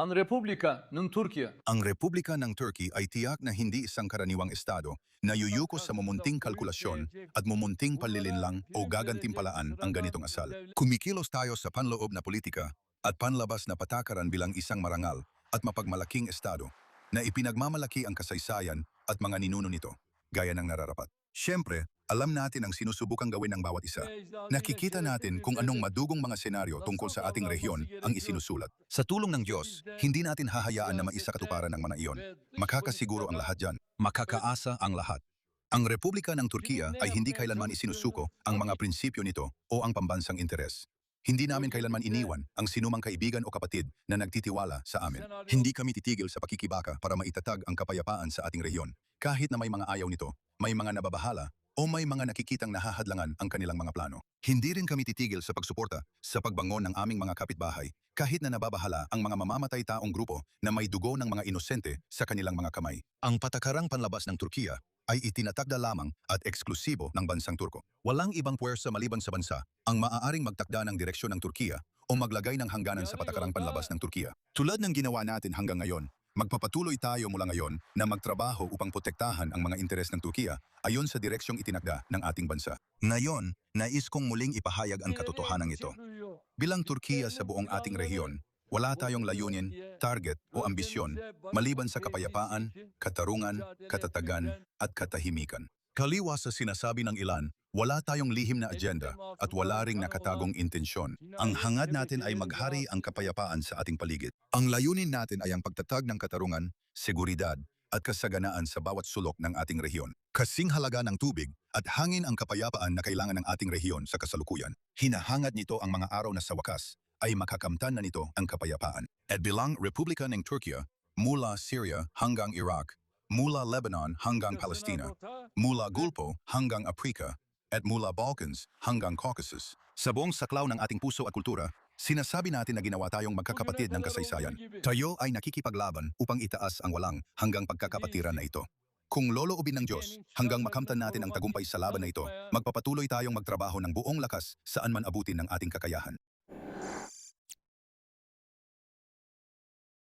Ang Republika ng Turkiya. Ang Republika ng Turkey ay tiyak na hindi isang karaniwang estado na yuyukos sa mumunting kalkulasyon at mumunting palilinlang o gagantimpalaan ang ganitong asal. Kumikilos tayo sa panloob na politika at panlabas na patakaran bilang isang marangal at mapagmalaking estado na ipinagmamalaki ang kasaysayan at mga ninuno nito, gaya ng nararapat. Siyempre, alam natin ang sinusubukang gawin ng bawat isa. Nakikita natin kung anong madugong mga senaryo tungkol sa ating rehiyon ang isinusulat. Sa tulong ng Diyos, hindi natin hahayaan na maisakatuparan ang mga iyon. Makakasiguro ang lahat dyan. Makakaasa ang lahat. Ang Republika ng Turkiya ay hindi kailanman isinusuko ang mga prinsipyo nito o ang pambansang interes. Hindi namin kailanman iniwan ang sinumang kaibigan o kapatid na nagtitiwala sa amin. Hindi kami titigil sa pakikibaka para maitatag ang kapayapaan sa ating rehiyon. Kahit na may mga ayaw nito, may mga nababahala, o may mga nakikitang nahahadlangan ang kanilang mga plano. Hindi rin kami titigil sa pagsuporta sa pagbangon ng aming mga kapitbahay kahit na nababahala ang mga mamamatay taong grupo na may dugo ng mga inosente sa kanilang mga kamay. Ang patakarang panlabas ng Turkiya ay itinatakda lamang at eksklusibo ng bansang Turko. Walang ibang puwersa maliban sa bansa ang maaaring magtakda ng direksyon ng Turkiya o maglagay ng hangganan sa patakarang panlabas ng Turkiya. Tulad ng ginawa natin hanggang ngayon, magpapatuloy tayo mula ngayon na magtrabaho upang protektahan ang mga interes ng Turkiya ayon sa direksyong itinakda ng ating bansa. Ngayon, nais kong muling ipahayag ang katotohanan ito. Bilang Turkiya sa buong ating rehiyon, wala tayong layunin, target o ambisyon maliban sa kapayapaan, katarungan, katatagan at katahimikan. Kaliwa sa sinasabi ng ilan, wala tayong lihim na agenda at wala ring nakatagong intensyon. Ang hangad natin ay maghari ang kapayapaan sa ating paligid. Ang layunin natin ay ang pagtatag ng katarungan, seguridad at kasaganaan sa bawat sulok ng ating rehiyon. Kasing halaga ng tubig at hangin ang kapayapaan na kailangan ng ating rehiyon sa kasalukuyan. Hinahangad nito ang mga araw na sa wakas ay makakamtan na nito ang kapayapaan. At bilang Republika ng Turkiya, mula Syria hanggang Iraq, mula Lebanon hanggang Palestina, mula Gulpo hanggang Africa, at mula Balkans hanggang Caucasus. Sa buong saklaw ng ating puso at kultura, sinasabi natin na ginawa tayong magkakapatid ng kasaysayan. Tayo ay nakikipaglaban upang itaas ang walang hanggang pagkakapatiran na ito. Kung loloobin ng Diyos, hanggang makamtan natin ang tagumpay sa laban na ito, magpapatuloy tayong magtrabaho ng buong lakas saan man abutin ng ating kakayahan.